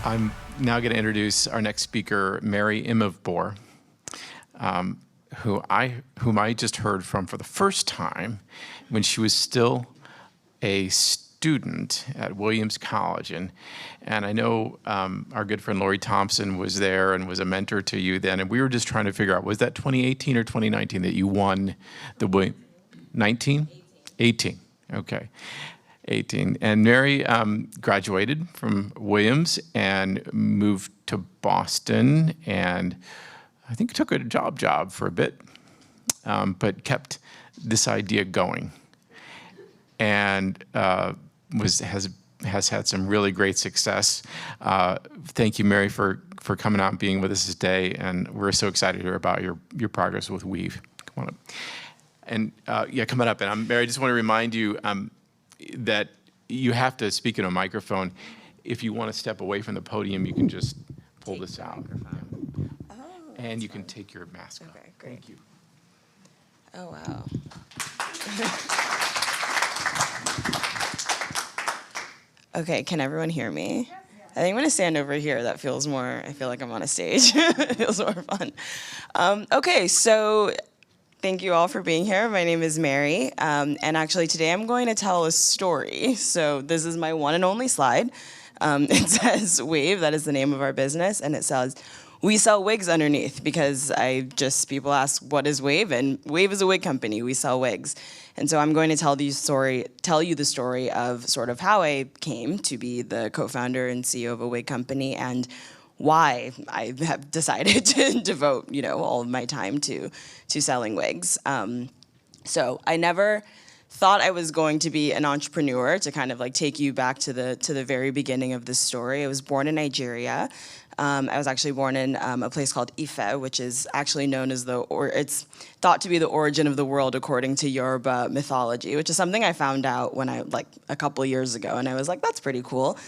I'm now going to introduce our next speaker, Mary Imevbore, whom I just heard from for the first time when she was still a student at Williams College. And I know our good friend Lori Thompson was there and was a mentor to you then. And we were just trying to figure out, was that 2018 or 2019 that you won the Williams? 19? 18. Okay. 18. And Mary graduated from Williams and moved to Boston, and I think took a job for a bit, but kept this idea going, and has had some really great success. Thank you, Mary, for coming out and being with us today, and we're so excited to hear about your progress with Weave. Come on up. And yeah, coming up. And Mary, I just want to remind you that you have to speak in a microphone. If you want to step away from the podium, you can just pull this out. Oh, and you can take your mask off. Okay, great. Thank you. Oh, wow. Okay, can everyone hear me? I think I'm going to stand over here. That feels more, I feel like I'm on a stage. It feels more fun. Okay, so thank you all for being here. My name is Mary, and actually today I'm going to tell a story. So this is my one and only slide. It says Wave, that is the name of our business, and it says we sell wigs underneath because people ask what is Wave, and Wave is a wig company. We sell wigs. And so I'm going to tell you the story of sort of how I came to be the co-founder and CEO of a wig company, and why I have decided to devote, all of my time to selling wigs. So I never thought I was going to be an entrepreneur. To kind of like take you back to the very beginning of this story, I was born in Nigeria. I was actually born in a place called Ife, which is actually known as it's thought to be the origin of the world according to Yoruba mythology, which is something I found out when a couple years ago, and I was like, that's pretty cool.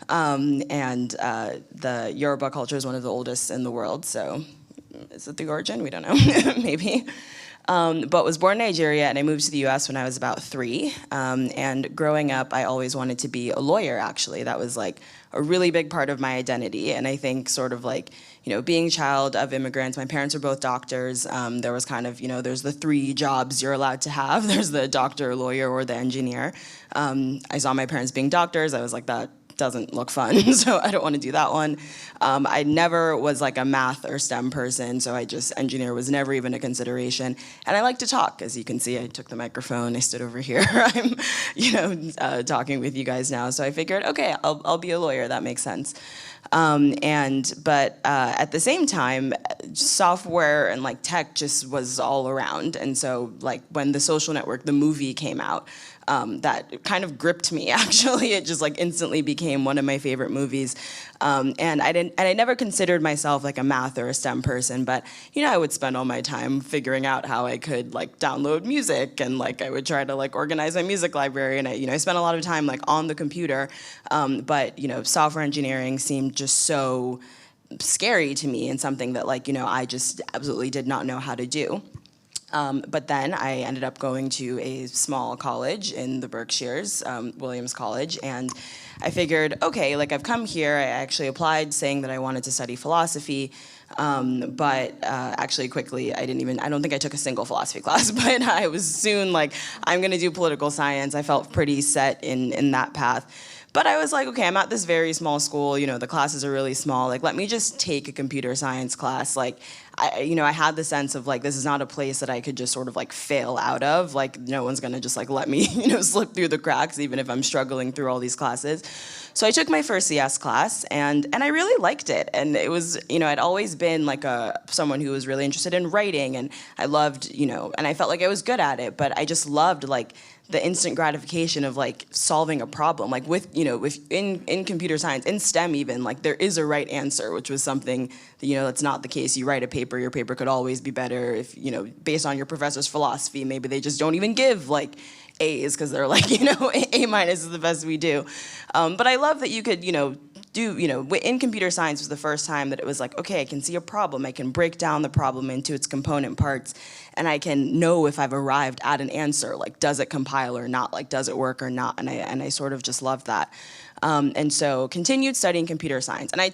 The Yoruba culture is one of the oldest in the world, so is it the origin? We don't know, maybe. But was born in Nigeria, and I moved to the US when I was about 3. And growing up, I always wanted to be a lawyer, actually. That was like a really big part of my identity. And I think sort of like, being a child of immigrants, my parents are both doctors. There was kind of, there's the 3 jobs you're allowed to have. There's the doctor, lawyer, or the engineer. I saw my parents being doctors. I was like, that doesn't look fun, so I don't want to do that one. I never was like a math or STEM person, so engineer was never even a consideration. And I like to talk, as you can see. I took the microphone, I stood over here. I'm, talking with you guys now. So I figured, okay, I'll be a lawyer. That makes sense. But at the same time, software and like tech just was all around. And so like when The Social Network, the movie, came out, that kind of gripped me, actually. It just like instantly became one of my favorite movies. And I never considered myself like a math or a STEM person, but I would spend all my time figuring out how I could like download music, and like I would try to like organize my music library, and I spent a lot of time like on the computer. But software engineering seemed just so scary to me, and something that like I just absolutely did not know how to do. But then I ended up going to a small college in the Berkshires, Williams College, and I figured, okay, like I've come here. I actually applied saying that I wanted to study philosophy, but actually quickly I don't think I took a single philosophy class, but I was soon like, I'm gonna do political science. I felt pretty set in that path. But I was like, okay, I'm at this very small school, the classes are really small, like let me just take a computer science class. Like, I had the sense of like, this is not a place that I could just sort of like fail out of. Like no one's gonna just like let me, slip through the cracks, even if I'm struggling through all these classes. So I took my first CS class, and I really liked it. And it was, I'd always been like someone who was really interested in writing, and I loved, and I felt like I was good at it, but I just loved like the instant gratification of like solving a problem. Like in computer science, in STEM even, like there is a right answer, which was something that, that's not the case. You write a paper, your paper could always be better if, based on your professor's philosophy, maybe they just don't even give like A's because they're like, A minus is the best we do. But I love that you could, in computer science was the first time that it was like, okay, I can see a problem. I can break down the problem into its component parts. and I can know if I've arrived at an answer, like does it compile or not, like does it work or not, and I sort of just love that. And so continued studying computer science. And I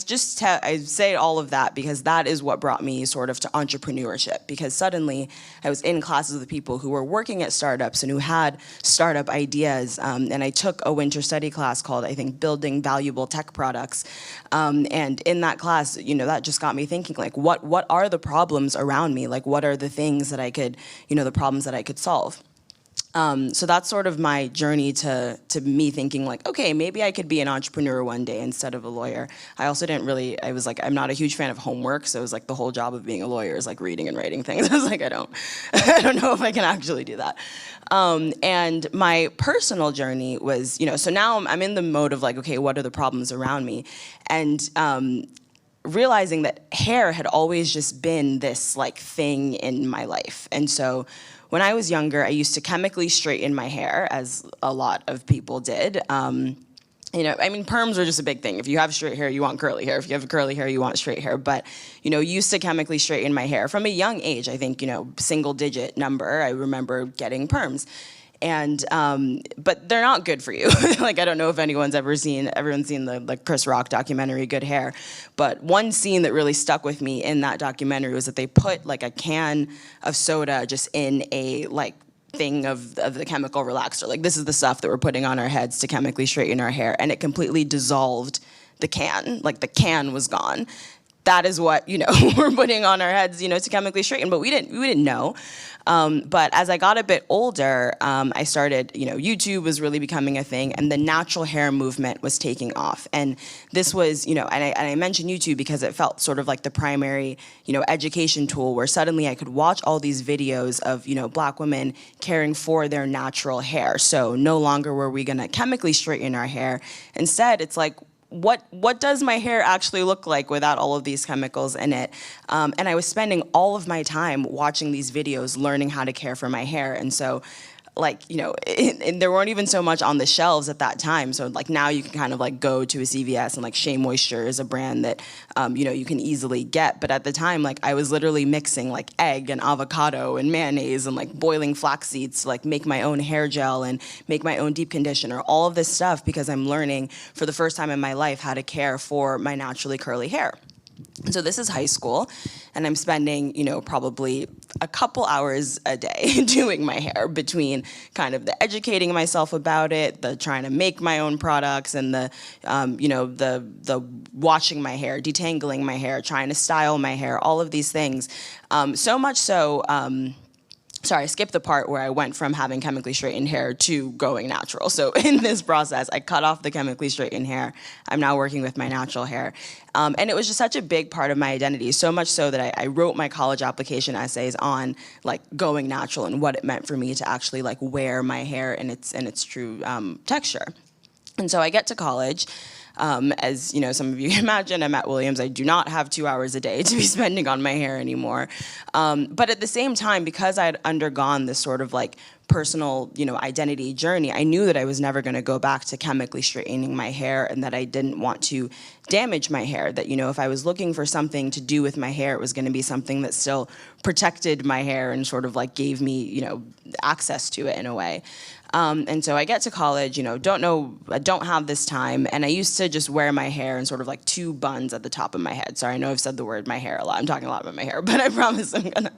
say all of that because that is what brought me sort of to entrepreneurship, because suddenly I was in classes with people who were working at startups and who had startup ideas. And I took a winter study class called, I think, Building Valuable Tech Products. And in that class, that just got me thinking, like, what are the problems around me? Like, what are the things that I could, the problems that I could solve? So that's sort of my journey to me thinking like, okay, maybe I could be an entrepreneur one day instead of a lawyer. I also I was like, I'm not a huge fan of homework, so it was like the whole job of being a lawyer is like reading and writing things. I was like, I don't know if I can actually do that. And my personal journey was, so now I'm in the mode of like, okay, what are the problems around me? And realizing that hair had always just been this like thing in my life. And so when I was younger, I used to chemically straighten my hair, as a lot of people did. Perms are just a big thing. If you have straight hair, you want curly hair. If you have curly hair, you want straight hair. But, used to chemically straighten my hair from a young age. I think, single digit number, I remember getting perms. And, but they're not good for you. Like, I don't know if everyone's seen the Chris Rock documentary, Good Hair. But one scene that really stuck with me in that documentary was that they put like a can of soda just in a thing of the chemical relaxer. Like, this is the stuff that we're putting on our heads to chemically straighten our hair. And it completely dissolved the can. Like, the can was gone. That is what, we're putting on our heads, to chemically straighten, but we didn't know. But as I got a bit older, I started, YouTube was really becoming a thing, and the natural hair movement was taking off. And this was, and I mentioned YouTube because it felt sort of like the primary, education tool, where suddenly I could watch all these videos of, Black women caring for their natural hair. So no longer were we gonna chemically straighten our hair. Instead, it's like, what does my hair actually look like without all of these chemicals in it? And I was spending all of my time watching these videos, learning how to care for my hair. And so, and there weren't even so much on the shelves at that time. So now you can kind of go to a CVS, and Shea Moisture is a brand that, you can easily get. But at the time, I was literally mixing egg and avocado and mayonnaise and boiling flax seeds to make my own hair gel and make my own deep conditioner, all of this stuff, because I'm learning for the first time in my life how to care for my naturally curly hair. So this is high school, and I'm spending, probably a couple hours a day doing my hair, between kind of the educating myself about it, the trying to make my own products, and the washing my hair, detangling my hair, trying to style my hair, all of these things. So much so, sorry, I skipped the part where I went from having chemically straightened hair to going natural. So in this process, I cut off the chemically straightened hair. I'm now working with my natural hair. And it was just such a big part of my identity, so much so that I wrote my college application essays on going natural and what it meant for me to actually wear my hair in its true texture. And so I get to college. As some of you can imagine, I'm at Williams. I do not have 2 hours a day to be spending on my hair anymore. But at the same time, because I had undergone this sort of personal, identity journey, I knew that I was never going to go back to chemically straightening my hair, and that I didn't want to damage my hair. That, if I was looking for something to do with my hair, it was going to be something that still protected my hair and sort of gave me, access to it in a way. And so I get to college, I don't have this time, and I used to just wear my hair in sort of two buns at the top of my head. Sorry, I know I've said the word my hair a lot. I'm talking a lot about my hair, but I promise I'm gonna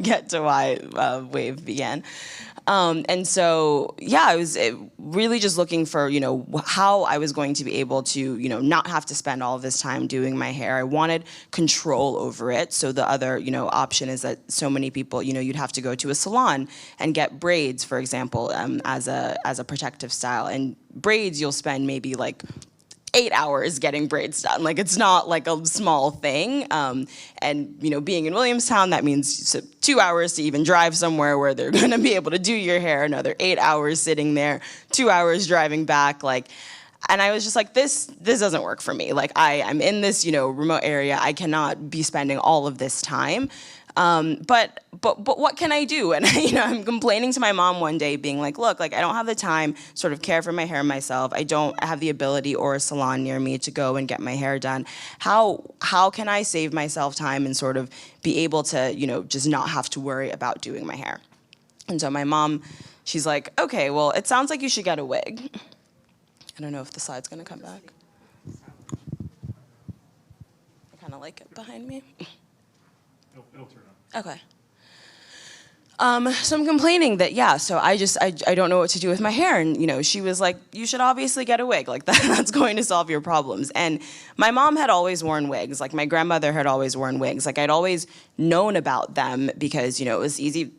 get to why Wave began. And so, yeah, I was really just looking for, how I was going to be able to, not have to spend all of this time doing my hair. I wanted control over it. So the other, option is that so many people, you'd have to go to a salon and get braids, for example, as a protective style. And braids, you'll spend maybe 8 hours getting braids done. It's not a small thing. And, being in Williamstown, that means 2 hours to even drive somewhere where they're going to be able to do your hair, another 8 hours sitting there, 2 hours driving back. And I was just this doesn't work for me. I'm in this, remote area. I cannot be spending all of this time. But what can I do? And I'm complaining to my mom one day, being like, look, like I don't have the time to sort of care for my hair myself. I don't have the ability or a salon near me to go and get my hair done. How can I save myself time and sort of be able to, just not have to worry about doing my hair? And so my mom, she's like, okay, well, it sounds like you should get a wig. I don't know if the slide's gonna come back. I kind of like it behind me. It'll turn on. Okay. So I'm complaining that, so I don't know what to do with my hair. And, she was like, you should obviously get a wig. Like, that's going to solve your problems. And my mom had always worn wigs. Like, my grandmother had always worn wigs. Like, I'd always known about them because, it was easy,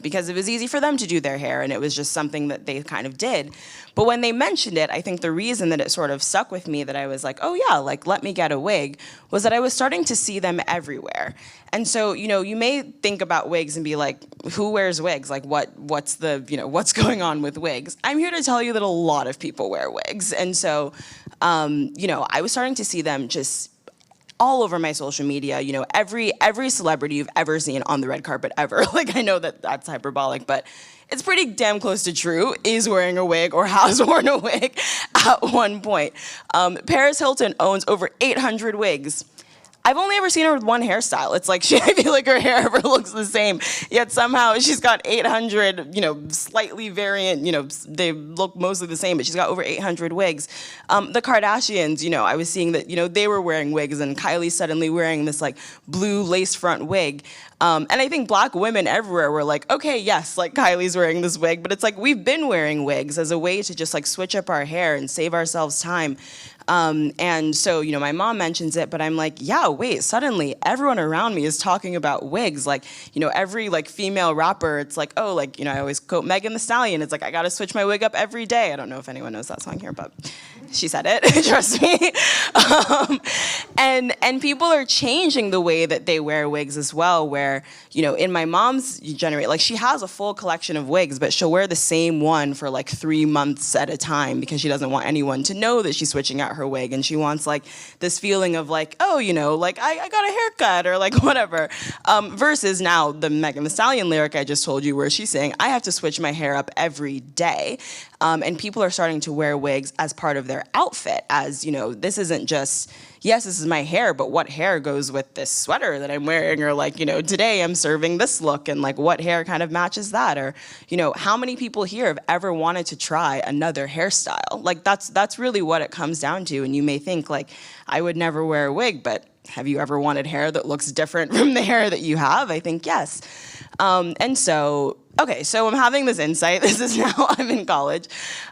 because it was easy for them to do their hair. And it was just something that they kind of did. But when they mentioned it, I think the reason that it sort of stuck with me, that I was like, oh, yeah, like, let me get a wig, was that I was starting to see them everywhere. And so, you may think about wigs and be like, who wears wigs? Like, what's going on with wigs? I'm here to tell you that a lot of people wear wigs. And so, I was starting to see them just all over my social media, every celebrity you've ever seen on the red carpet ever. Like, I know that that's hyperbolic, but it's pretty damn close to true, is wearing a wig or has worn a wig at one point. Paris Hilton owns over 800 wigs. I've only ever seen her with one hairstyle. It's like, I feel like her hair ever looks the same, yet somehow she's got 800, slightly variant, they look mostly the same, but she's got over 800 wigs. The Kardashians, I was seeing that, they were wearing wigs, and Kylie's suddenly wearing this like blue lace front wig. And I think Black women everywhere were like, okay, yes, like Kylie's wearing this wig, but it's like we've been wearing wigs as a way to just like switch up our hair and save ourselves time. And so, my mom mentions it, but I'm like, yeah, wait, suddenly everyone around me is talking about wigs. Like, every like female rapper, it's like, oh, like, I always quote Megan Thee Stallion. It's like, I got to switch my wig up every day. I don't know if anyone knows that song here, but she said it, trust me. And people are changing the way that they wear wigs as well, where, in my mom's generation, like she has a full collection of wigs, but she'll wear the same one for like 3 months at a time because she doesn't want anyone to know that she's switching out her wig, and she wants like this feeling of like, oh, like I got a haircut or like whatever, versus now the Megan Thee Stallion lyric I just told you, where she's saying I have to switch my hair up every day. And people are starting to wear wigs as part of their outfit, as, this isn't just, yes, this is my hair, but what hair goes with this sweater that I'm wearing? Or like, today I'm serving this look, and like what hair kind of matches that? Or, how many people here have ever wanted to try another hairstyle? Like that's really what it comes down to. And you may think like, I would never wear a wig, but have you ever wanted hair that looks different from the hair that you have? I think yes. And so, okay, so I'm having this insight. This is now I'm in college.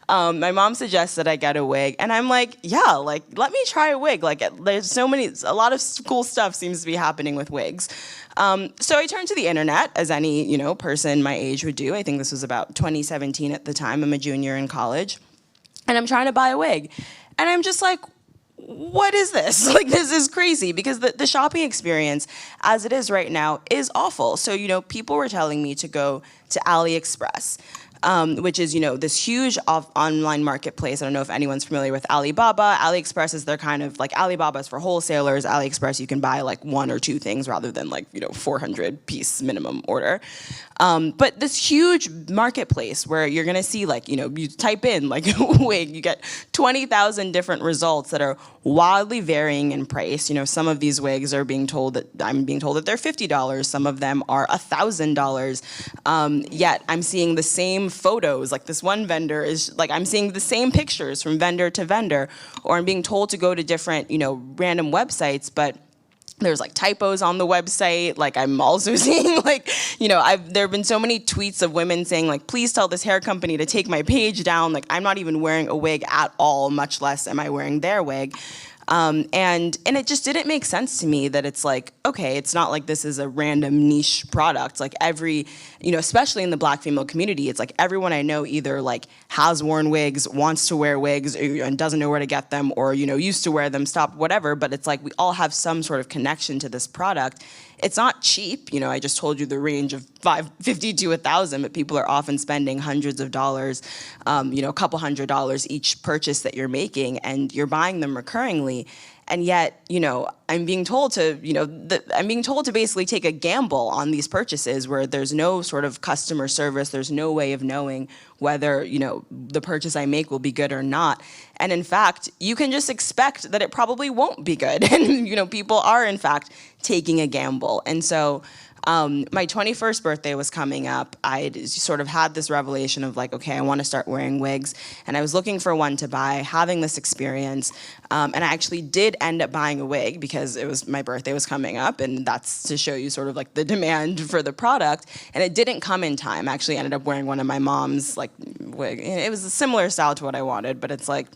My mom suggests that I get a wig, and I'm like, yeah, like let me try a wig. Like there's a lot of cool stuff seems to be happening with wigs. So I turned to the internet, as any person my age would do. I think this was about 2017 at the time. I'm a junior in college, and I'm trying to buy a wig, and I'm just like, what is this? Like, this is crazy, because the shopping experience as it is right now is awful. So, people were telling me to go to AliExpress, which is, this huge online marketplace. I don't know if anyone's familiar with Alibaba. AliExpress is their kind of like, Alibaba is for wholesalers. AliExpress, you can buy like 1 or 2 things rather than like, 400 piece minimum order. But this huge marketplace where you're gonna see like, you type in like wig, you get 20,000 different results that are wildly varying in price. Some of these wigs are I'm being told that they're $50. Some of them are $1,000. Yet I'm seeing the same photos. Like this one vendor is like, I'm seeing the same pictures from vendor to vendor, or I'm being told to go to different, random websites, but there's like typos on the website. Like I'm also seeing like, there have been so many tweets of women saying like, please tell this hair company to take my page down. Like I'm not even wearing a wig at all, much less am I wearing their wig. And it just didn't make sense to me that it's like, okay, it's not like this is a random niche product. Like every, especially in the Black female community, it's like everyone I know either like has worn wigs, wants to wear wigs, and doesn't know where to get them, or, used to wear them, stopped, whatever. But it's like we all have some sort of connection to this product. It's not cheap. I just told you the range of $550 to $1,000, but people are often spending hundreds of dollars, a couple $100 each purchase that you're making, and you're buying them recurringly. And yet, I'm being told to, I'm being told to basically take a gamble on these purchases where there's no sort of customer service, there's no way of knowing whether, the purchase I make will be good or not. And in fact, you can just expect that it probably won't be good. And, people are in fact taking a gamble. And so my 21st birthday was coming up. I sort of had this revelation of like, okay, I want to start wearing wigs. And I was looking for one to buy, having this experience. And I actually did end up buying a wig because my birthday was coming up, and that's to show you sort of like the demand for the product. And it didn't come in time. I actually ended up wearing one of my mom's like wig. It was a similar style to what I wanted, but it's like,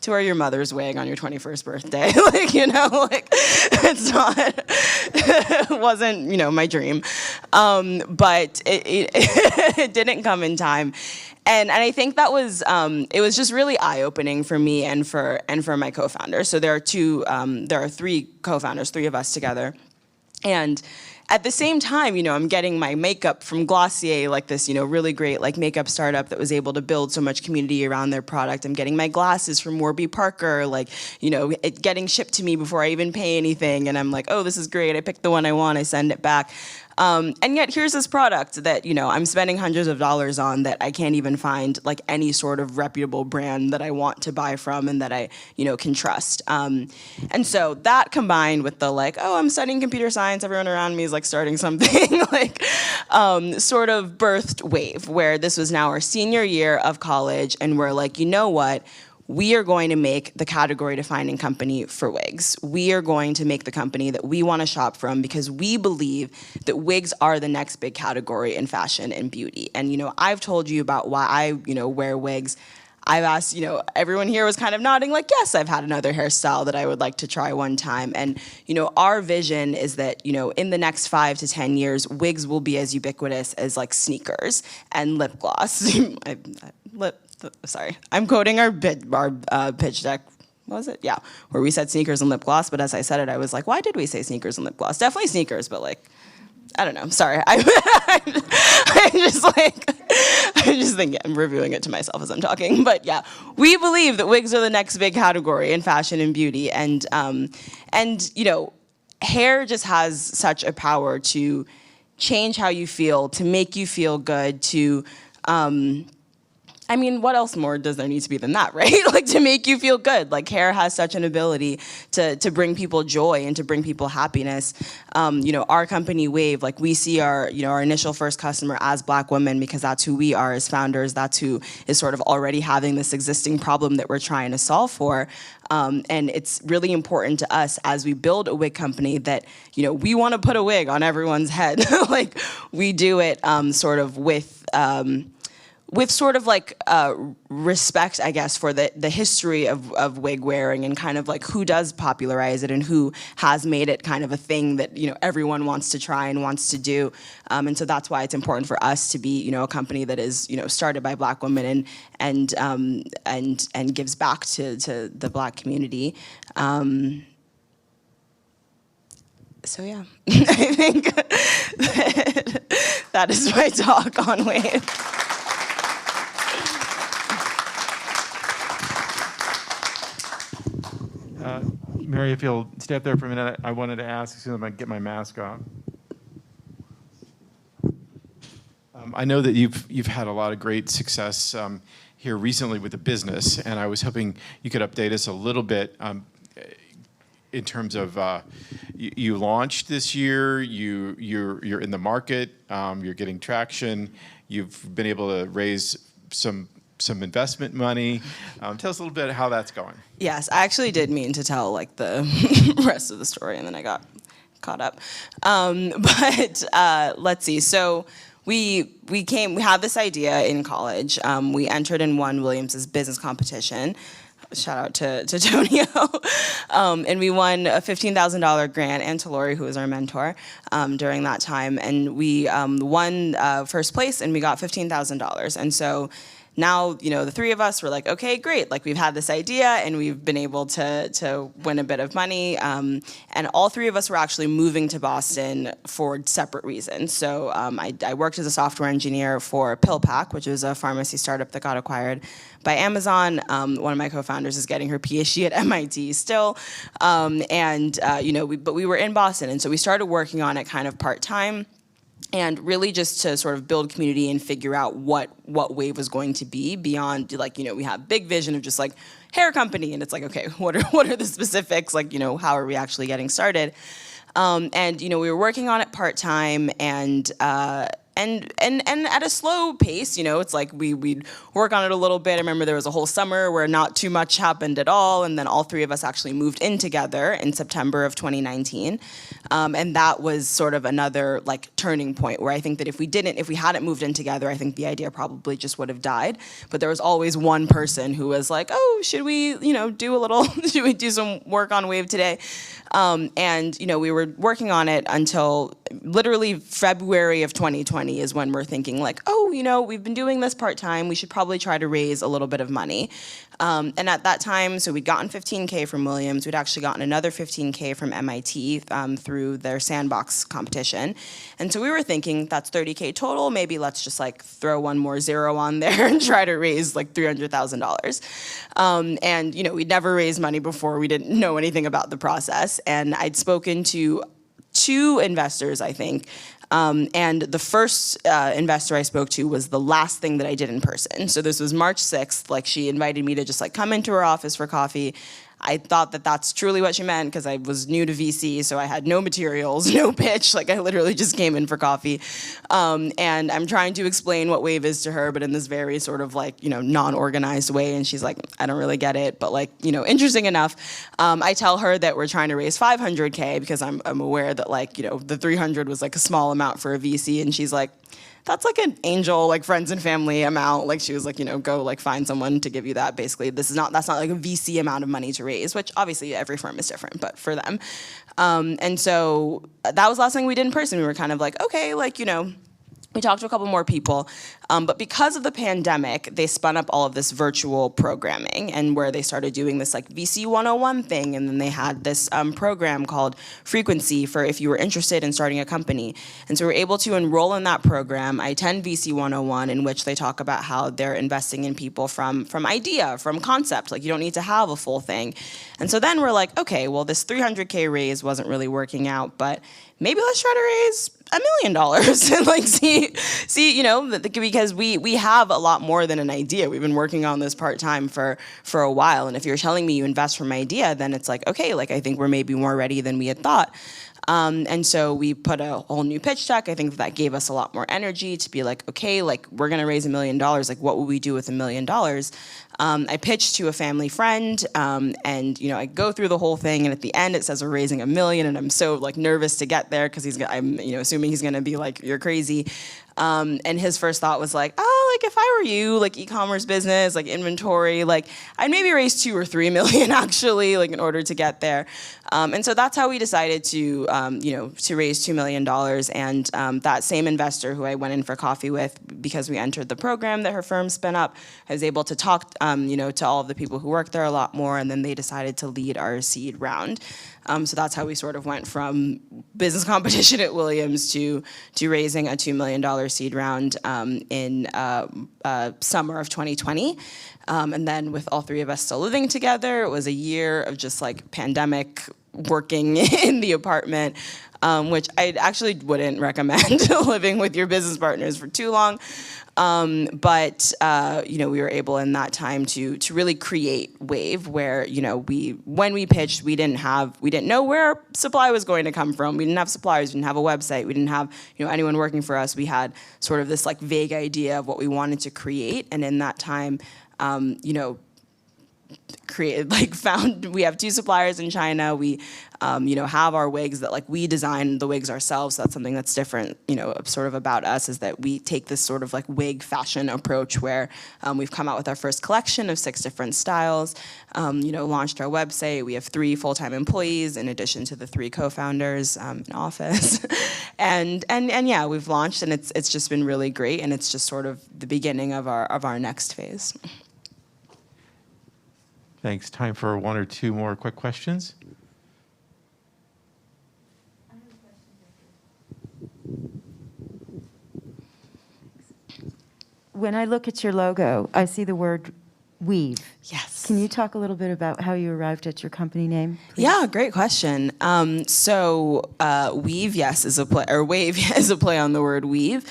to wear your mother's wig on your 21st birthday. It's not, it wasn't, my dream. But it didn't come in time. And I think that was, it was just really eye-opening for me and for my co-founder. So there are three co-founders, three of us together. And at the same time, I'm getting my makeup from Glossier, like this, really great like makeup startup that was able to build so much community around their product. I'm getting my glasses from Warby Parker, like, it getting shipped to me before I even pay anything. And I'm like, oh, this is great. I picked the one I want. I send it back. And yet here's this product that, I'm spending hundreds of dollars on that I can't even find like any sort of reputable brand that I want to buy from and that I, can trust. And so that combined with the like, oh, I'm studying computer science, everyone around me is like starting something, like sort of birthed wave where this was now our senior year of college and we're like, you know what? We are going to make the category-defining company for wigs. We are going to make the company that we want to shop from because we believe that wigs are the next big category in fashion and beauty. And, I've told you about why I, wear wigs. I've asked, everyone here was kind of nodding like, yes, I've had another hairstyle that I would like to try one time. And, our vision is that, in the next 5 to 10 years, wigs will be as ubiquitous as like sneakers and lip gloss. Sorry, I'm quoting our pitch deck. What was it? Yeah, where we said sneakers and lip gloss. But as I said it, I was like, why did we say sneakers and lip gloss? Definitely sneakers, but like, I don't know. Sorry, I'm just thinking. I'm reviewing it to myself as I'm talking. But yeah, we believe that wigs are the next big category in fashion and beauty, and hair just has such a power to change how you feel, to make you feel good, to what else more does there need to be than that, right? Like to make you feel good. Like hair has such an ability to bring people joy and to bring people happiness. Our company Wave, like we see our initial first customer as Black women because that's who we are as founders. That's who is sort of already having this existing problem that we're trying to solve for. And it's really important to us as we build a wig company that, we want to put a wig on everyone's head. Like we do it sort of with sort of like respect, I guess, for the history of wig wearing and kind of like who does popularize it and who has made it kind of a thing that everyone wants to try and wants to do, and so that's why it's important for us to be a company that is started by Black women and gives back to the Black community. So yeah, I think that is my talk on Wave. Mary, if you'll stay up there for a minute, I wanted to ask as soon as I get my mask on. I know that you've had a lot of great success here recently with the business, and I was hoping you could update us a little bit in terms of you launched this year, you're in the market, you're getting traction, you've been able to raise some investment money. Tell us a little bit how that's going. Yes, I actually did mean to tell like the rest of the story, and then I got caught up. But let's see. So we had this idea in college. We entered and won Williams's business competition. Shout out to Tonio. And we won a $15,000 grant, and to Lori, who was our mentor during that time. And we won first place, and we got $15,000. And so now, the three of us were like, okay, great. Like, we've had this idea and we've been able to win a bit of money. And all three of us were actually moving to Boston for separate reasons. So I worked as a software engineer for PillPack, which was a pharmacy startup that got acquired by Amazon. One of my co-founders is getting her PhD at MIT still. But we were in Boston. And so we started working on it kind of part-time. And really just to sort of build community and figure out what Wave was going to be beyond, like, we have big vision of just like hair company, and it's like, okay, what are the specifics? Like, how are we actually getting started? We were working on it part-time and at a slow pace, it's like we'd work on it a little bit. I remember there was a whole summer where not too much happened at all, and then all three of us actually moved in together in September of 2019. And that was sort of another like turning point where I think that if we hadn't moved in together, I think the idea probably just would have died. But there was always one person who was like, oh, should we, should we do some work on Wave today? We were working on it until literally February of 2020 is when we're thinking like, oh, we've been doing this part-time. We should probably try to raise a little bit of money. And at that time, so we'd gotten $15K from Williams. We'd actually gotten another $15K from MIT through their sandbox competition. And so we were thinking that's $30K total. Maybe let's just like throw one more zero on there and try to raise like $300,000. We'd never raised money before. We didn't know anything about the process. And I'd spoken to 2 investors, I think. And the first investor I spoke to was the last thing that I did in person. So this was March 6th. Like, she invited me to just like come into her office for coffee. I thought that that's truly what she meant because I was new to VC, so I had no materials, no pitch. Like, I literally just came in for coffee. And I'm trying to explain what Wave is to her, but in this very sort of like, non-organized way. And she's like, I don't really get it, but like, interesting enough. I tell her that we're trying to raise $500K because I'm aware that like, the 300 was like a small amount for a VC. And she's like, that's like an angel, like friends and family amount. Like, she was like, go like find someone to give you that. Basically, that's not like a VC amount of money to raise, which obviously every firm is different, but for them. And so that was the last thing we did in person. We were kind of like, okay, like, we talked to a couple more people, but because of the pandemic, they spun up all of this virtual programming, and where they started doing this like VC 101 thing, and then they had this program called Frequency for if you were interested in starting a company. And so we were able to enroll in that program. I attend VC 101, in which they talk about how they're investing in people from idea, from concept. Like, you don't need to have a full thing. And so then we're like, okay, well, this $300K raise wasn't really working out, but maybe let's try to raise $1 million and like see, because we have a lot more than an idea. We've been working on this part-time for a while. And if you're telling me you invest from idea, then it's like, okay, like I think we're maybe more ready than we had thought. And so we put a whole new pitch deck. I think that gave us a lot more energy to be like, okay, like we're gonna raise $1 million. Like, what would we do with $1 million? I pitched to a family friend, and I go through the whole thing, and at the end it says we're raising $1 million, and I'm so like nervous to get there because I'm assuming he's gonna be like, you're crazy. And his first thought was like, oh, like if I were you, like e-commerce business, like inventory, like I'd maybe raise 2 or 3 million actually, like in order to get there. And so that's how we decided to raise $2 million. And that same investor who I went in for coffee with, because we entered the program that her firm spun up, I was able to talk, to all of the people who work there a lot more. And then they decided to lead our seed round. So that's how we sort of went from business competition at Williams to raising a $2 million seed round in summer of 2020. And then with all three of us still living together, it was a year of just like pandemic working in the apartment, which I actually wouldn't recommend living with your business partners for too long. But we were able in that time to really create Wave, where when we pitched, we didn't know where our supply was going to come from. We didn't have suppliers, we didn't have a website, we didn't have anyone working for us. We had sort of this like vague idea of what we wanted to create, and in that time, we have 2 suppliers in China. We, have our wigs that like we design the wigs ourselves. That's something that's different, sort of about us, is that we take this sort of like wig fashion approach where we've come out with our first collection of 6 different styles, launched our website. We have 3 full-time employees in addition to the 3 co-founders in office. and yeah, we've launched, and it's just been really great, and it's just sort of the beginning of our next phase. Thanks. Time for 1 or 2 more quick questions. When I look at your logo, I see the word weave. Yes. Can you talk a little bit about how you arrived at your company name, please? Yeah, great question. Weave, yes, is a play, or wave is a play on the word weave.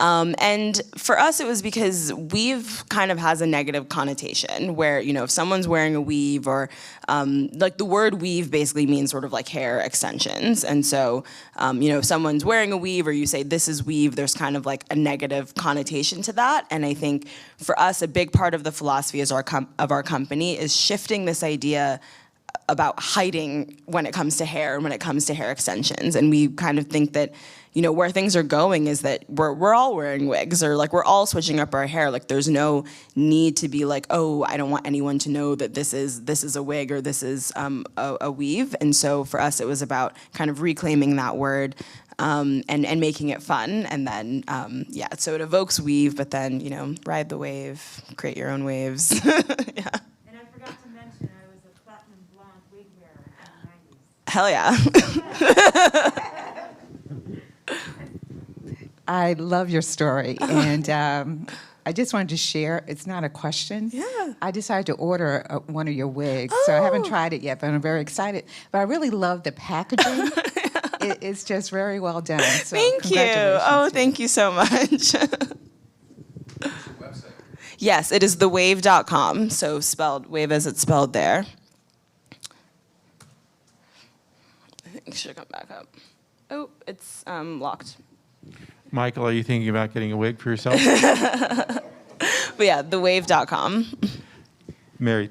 And for us, it was because weave kind of has a negative connotation where, if someone's wearing a weave, or like the word weave basically means sort of like hair extensions. And so, if someone's wearing a weave or you say this is weave, there's kind of like a negative connotation to that. And I think for us, a big part of the philosophy of our company is shifting this idea about hiding when it comes to hair and when it comes to hair extensions. And we kind of think that, where things are going is that we're all wearing wigs, or like we're all switching up our hair. Like there's no need to be like, oh, I don't want anyone to know that this is a wig or this is a weave. And so for us, it was about kind of reclaiming that word and making it fun. And then, so it evokes weave, but then, ride the wave, create your own waves. Yeah. And I forgot to mention I was a platinum blonde wig wearer in the 90s. Hell yeah. I love your story, and I just wanted to share. It's not a question. Yeah. I decided to order one of your wigs, so I haven't tried it yet, but I'm very excited. But I really love the packaging. It's just very well done. So Thank you. congratulations. Oh, thank you so much. Yes, it is thewave.com, so spelled wave as it's spelled there. I think it should come back up. Oh, it's locked. Michael, are you thinking about getting a wig for yourself? But yeah, thewave.com. Mary,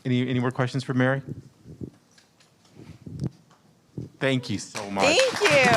any more questions for Mary? Thank you so much. Thank you.